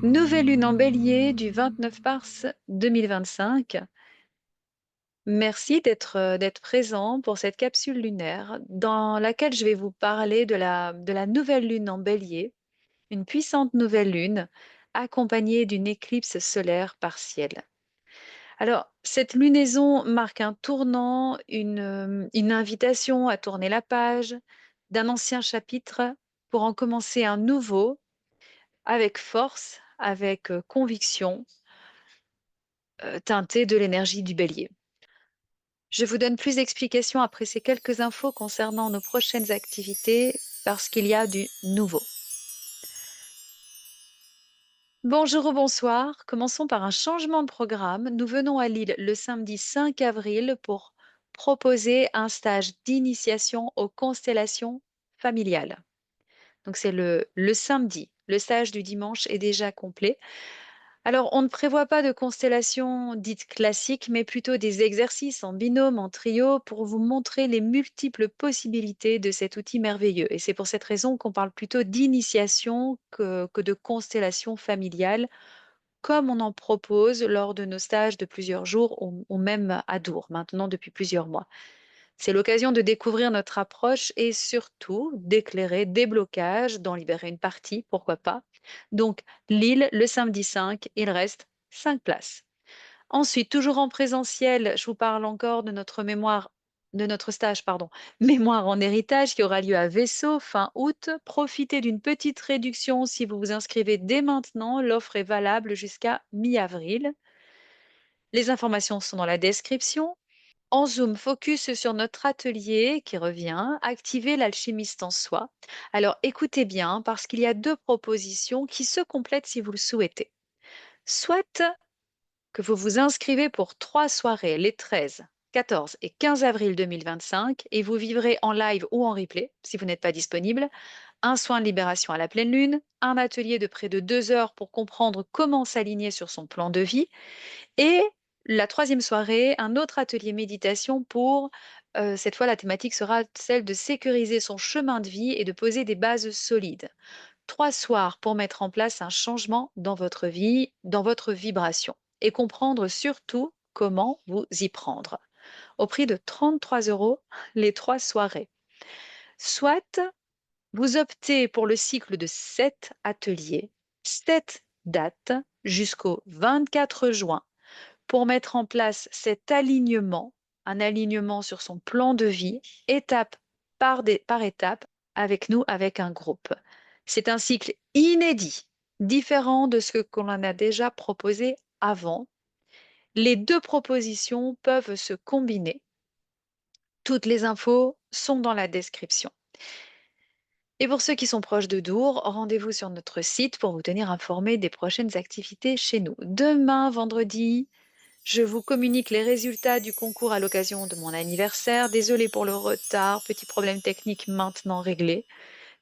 Nouvelle lune en Bélier du 29 mars 2025. Merci d'être présent pour cette capsule lunaire dans laquelle je vais vous parler de la nouvelle lune en Bélier, une puissante nouvelle lune accompagnée d'une éclipse solaire partielle. Alors, cette lunaison marque un tournant, une invitation à tourner la page d'un ancien chapitre pour en commencer un nouveau avec force, avec conviction teinté de l'énergie du bélier. Je vous donne plus d'explications après ces quelques infos concernant nos prochaines activités parce qu'il y a du nouveau. Bonjour ou bonsoir, commençons par un changement de programme. Nous venons à Lille le samedi 5 avril pour proposer un stage d'initiation aux constellations familiales. Donc c'est le samedi. Le stage du dimanche est déjà complet. Alors, on ne prévoit pas de constellation dite classique, mais plutôt des exercices en binôme, en trio, pour vous montrer les multiples possibilités de cet outil merveilleux. Et c'est pour cette raison qu'on parle plutôt d'initiation que de constellation familiale, comme on en propose lors de nos stages de plusieurs jours ou même à Dour, maintenant depuis plusieurs mois. C'est l'occasion de découvrir notre approche et surtout d'éclairer des blocages, d'en libérer une partie, pourquoi pas. Donc, Lille, le samedi 5, il reste 5 places. Ensuite, toujours en présentiel, je vous parle encore de notre stage, pardon, Mémoire en héritage qui aura lieu à Vaisseau fin août. Profitez d'une petite réduction si vous vous inscrivez dès maintenant. L'offre est valable jusqu'à mi-avril. Les informations sont dans la description. En Zoom, focus sur notre atelier qui revient, activer l'alchimiste en soi. Alors écoutez bien parce qu'il y a deux propositions qui se complètent si vous le souhaitez. Soit que vous vous inscrivez pour 3 soirées, les 13, 14 et 15 avril 2025, et vous vivrez en live ou en replay, si vous n'êtes pas disponible, un soin de libération à la pleine lune, un atelier de près de 2 heures pour comprendre comment s'aligner sur son plan de vie, et la troisième soirée, un autre atelier méditation pour, cette fois, la thématique sera celle de sécuriser son chemin de vie et de poser des bases solides. 3 soirs pour mettre en place un changement dans votre vie, dans votre vibration et comprendre surtout comment vous y prendre. Au prix de 33 euros les 3 soirées. Soit vous optez pour le cycle de 7 ateliers, 7 dates jusqu'au 24 juin pour mettre en place cet alignement, un alignement sur son plan de vie, étape par étape, avec nous, avec un groupe. C'est un cycle inédit, différent de ce qu'on en a déjà proposé avant. Les deux propositions peuvent se combiner. Toutes les infos sont dans la description. Et pour ceux qui sont proches de Dour, rendez-vous sur notre site pour vous tenir informé des prochaines activités chez nous. Demain, vendredi, je vous communique les résultats du concours à l'occasion de mon anniversaire. Désolée pour le retard, petit problème technique maintenant réglé.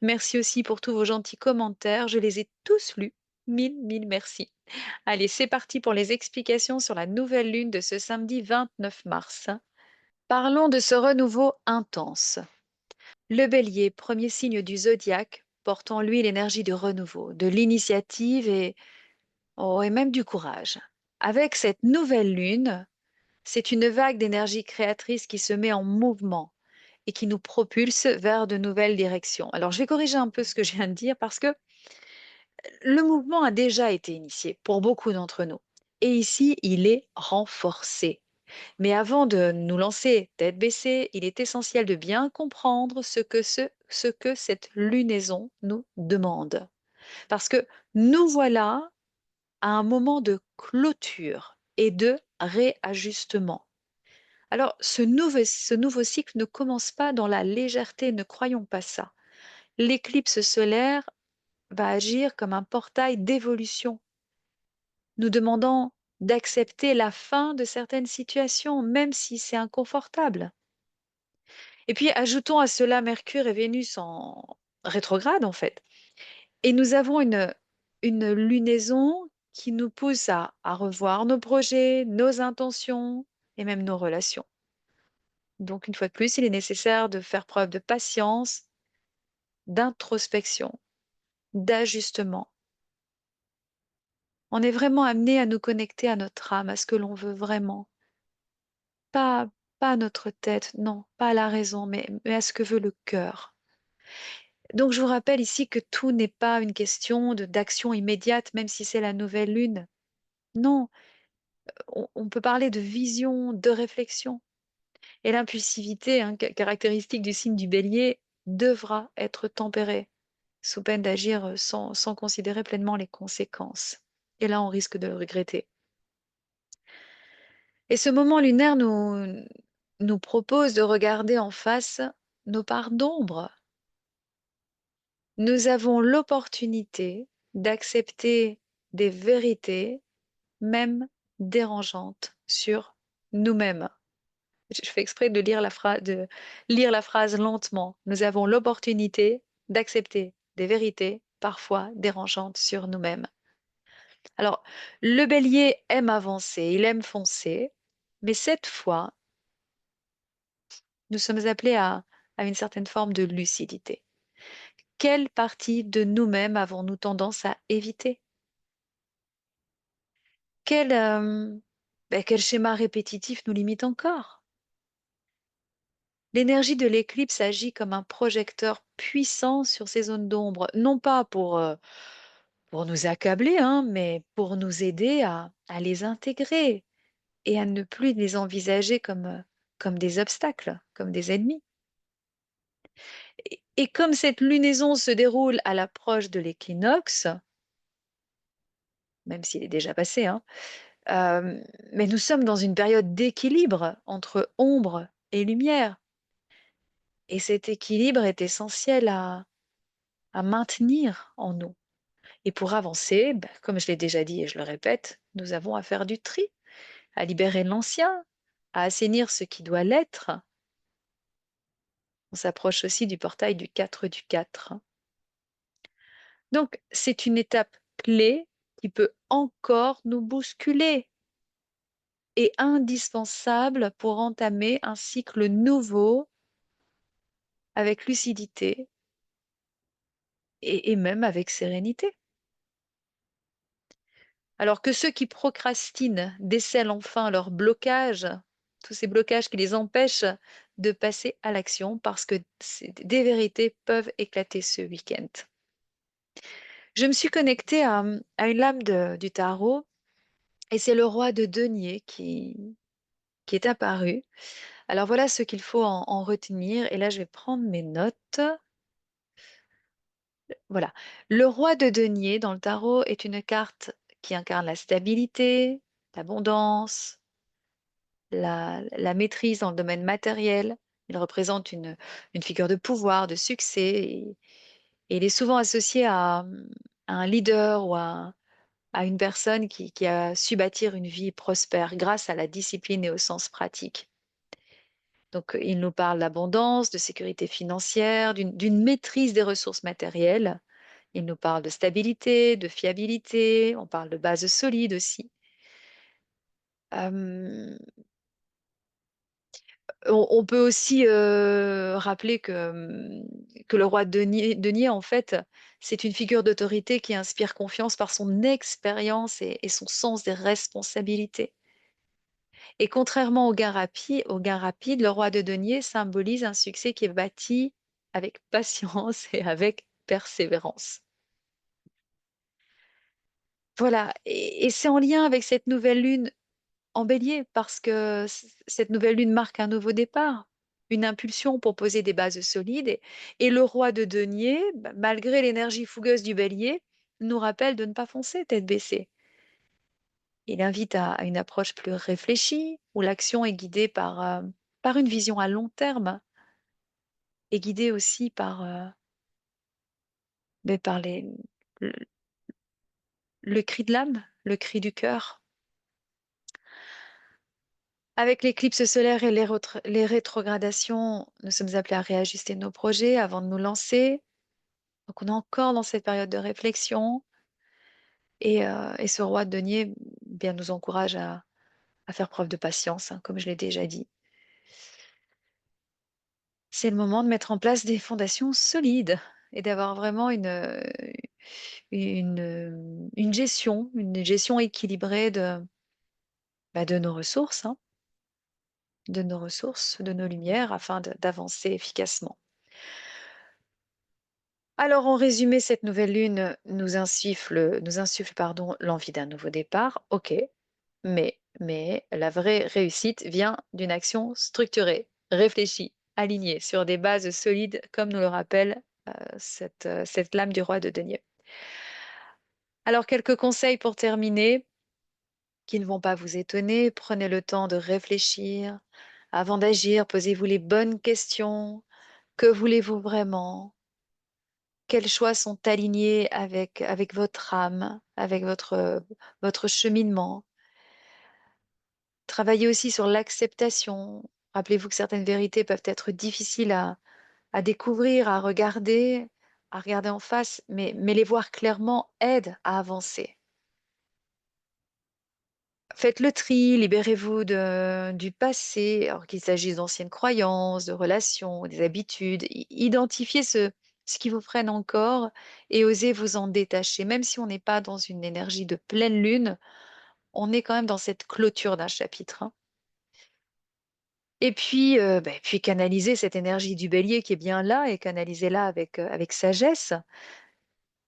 Merci aussi pour tous vos gentils commentaires. Je les ai tous lus. Mille merci. Allez, c'est parti pour les explications sur la nouvelle lune de ce samedi 29 mars. Parlons de ce renouveau intense. Le bélier, premier signe du zodiaque, porte en lui l'énergie du renouveau, de l'initiative et même du courage. Avec cette nouvelle lune, c'est une vague d'énergie créatrice qui se met en mouvement et qui nous propulse vers de nouvelles directions. Alors, je vais corriger un peu ce que je viens de dire parce que le mouvement a déjà été initié pour beaucoup d'entre nous. Et ici, il est renforcé. Mais avant de nous lancer tête baissée, il est essentiel de bien comprendre ce que cette lunaison nous demande. Parce que nous voilà à un moment de clôture et de réajustement. Alors, ce nouveau cycle ne commence pas dans la légèreté, ne croyons pas ça. L'éclipse solaire va agir comme un portail d'évolution, nous demandant d'accepter la fin de certaines situations, même si c'est inconfortable. Et puis, ajoutons à cela Mercure et Vénus en rétrograde, en fait. Et nous avons une lunaison qui nous pousse à revoir nos projets, nos intentions et même nos relations. Donc, une fois de plus, il est nécessaire de faire preuve de patience, d'introspection, d'ajustement. On est vraiment amené à nous connecter à notre âme, à ce que l'on veut vraiment. Pas, pas à notre tête, non, pas à la raison, mais à ce que veut le cœur. Donc, je vous rappelle ici que tout n'est pas une question d'action immédiate, même si c'est la nouvelle lune. Non, on peut parler de vision, de réflexion. Et l'impulsivité, hein, caractéristique du signe du Bélier, devra être tempérée, sous peine d'agir sans considérer pleinement les conséquences. Et là, on risque de le regretter. Et ce moment lunaire nous propose de regarder en face nos parts d'ombre. Nous avons l'opportunité d'accepter des vérités, même dérangeantes, sur nous-mêmes. Je fais exprès de lire la phrase lentement. Nous avons l'opportunité d'accepter des vérités parfois dérangeantes sur nous-mêmes. Alors, le bélier aime avancer, il aime foncer, mais cette fois, nous sommes appelés à une certaine forme de lucidité. Quelle partie de nous-mêmes avons-nous tendance à éviter? Quel, quel schéma répétitif nous limite encore? L'énergie de l'éclipse agit comme un projecteur puissant sur ces zones d'ombre, non pas pour nous accabler, hein, mais pour nous aider à les intégrer et à ne plus les envisager comme des obstacles, comme des ennemis. Et comme cette lunaison se déroule à l'approche de l'équinoxe, même s'il est déjà passé, hein, euh, mais nous sommes dans une période d'équilibre entre ombre et lumière. Et cet équilibre est essentiel à maintenir en nous. Et pour avancer, ben, comme je l'ai déjà dit et je le répète, nous avons à faire du tri, à libérer l'ancien, à assainir ce qui doit l'être. On s'approche aussi du portail du 4 du 4. Donc, c'est une étape clé qui peut encore nous bousculer et indispensable pour entamer un cycle nouveau avec lucidité et même avec sérénité. Alors que ceux qui procrastinent décèlent enfin leurs blocages, tous ces blocages qui les empêchent de passer à l'action parce que des vérités peuvent éclater ce week-end. Je me suis connectée à une lame du tarot et c'est le roi de denier qui est apparu. Alors voilà ce qu'il faut en retenir et là je vais prendre mes notes. Voilà. Le roi de denier dans le tarot est une carte qui incarne la stabilité, l'abondance, la maîtrise dans le domaine matériel. Il représente une figure de pouvoir, de succès, et il est souvent associé à un leader ou à une personne qui a su bâtir une vie prospère grâce à la discipline et au sens pratique. Donc, il nous parle d'abondance, de sécurité financière, d'une maîtrise des ressources matérielles. Il nous parle de stabilité, de fiabilité, on parle de base solide aussi. Euh, on peut aussi rappeler que le roi Denier, en fait, c'est une figure d'autorité qui inspire confiance par son expérience et son sens des responsabilités. Et contrairement au gain rapide, le roi de denier symbolise un succès qui est bâti avec patience et avec persévérance. Voilà, et c'est en lien avec cette nouvelle lune en bélier, parce que cette nouvelle lune marque un nouveau départ, une impulsion pour poser des bases solides. Et le roi de denier, malgré l'énergie fougueuse du bélier, nous rappelle de ne pas foncer tête baissée. Il invite à une approche plus réfléchie, où l'action est guidée par une vision à long terme et guidée aussi par le, le cri de l'âme, le cri du cœur. Avec l'éclipse solaire et les rétrogradations, nous sommes appelés à réajuster nos projets avant de nous lancer. Donc on est encore dans cette période de réflexion et ce roi de denier bien, nous encourage à faire preuve de patience, hein, comme je l'ai déjà dit. C'est le moment de mettre en place des fondations solides. et d'avoir vraiment une gestion équilibrée de nos ressources, hein, de nos ressources, de nos lumières afin d'avancer efficacement. Alors, en résumé, cette nouvelle lune nous insuffle, pardon, l'envie d'un nouveau départ. OK, mais la vraie réussite vient d'une action structurée, réfléchie, alignée sur des bases solides, comme nous le rappelle cette lame du roi de denier. Alors, quelques conseils pour terminer qui ne vont pas vous étonner. Prenez le temps de réfléchir. Avant d'agir, posez-vous les bonnes questions. Que voulez-vous vraiment? Quels choix sont alignés avec votre âme, avec votre cheminement? Travaillez aussi sur l'acceptation. Rappelez-vous que certaines vérités peuvent être difficiles à découvrir, à regarder en face, mais les voir clairement aide à avancer. Faites le tri, libérez-vous du passé, alors qu'il s'agisse d'anciennes croyances, de relations, des habitudes. Identifiez ce qui vous freine encore et osez vous en détacher. Même si on n'est pas dans une énergie de pleine lune, on est quand même dans cette clôture d'un chapitre, hein. Et puis canaliser cette énergie du bélier qui est bien là et canalisez-la avec sagesse,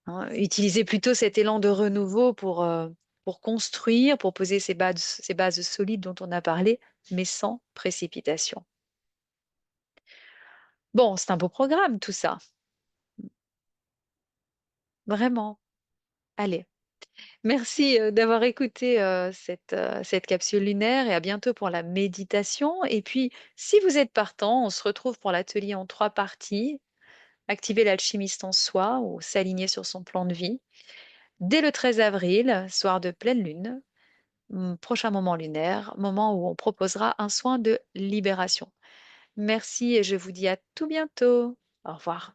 hein. Utilisez plutôt cet élan de renouveau pour construire, pour poser ces bases solides dont on a parlé, mais sans précipitation. Bon, c'est un beau programme tout ça, vraiment. Allez, merci d'avoir écouté cette capsule lunaire et à bientôt pour la méditation. Et puis, si vous êtes partant, on se retrouve pour l'atelier en 3 parties. Activer l'alchimiste en soi ou s'aligner sur son plan de vie. Dès le 13 avril, soir de pleine lune, prochain moment lunaire, moment où on proposera un soin de libération. Merci et je vous dis à tout bientôt. Au revoir.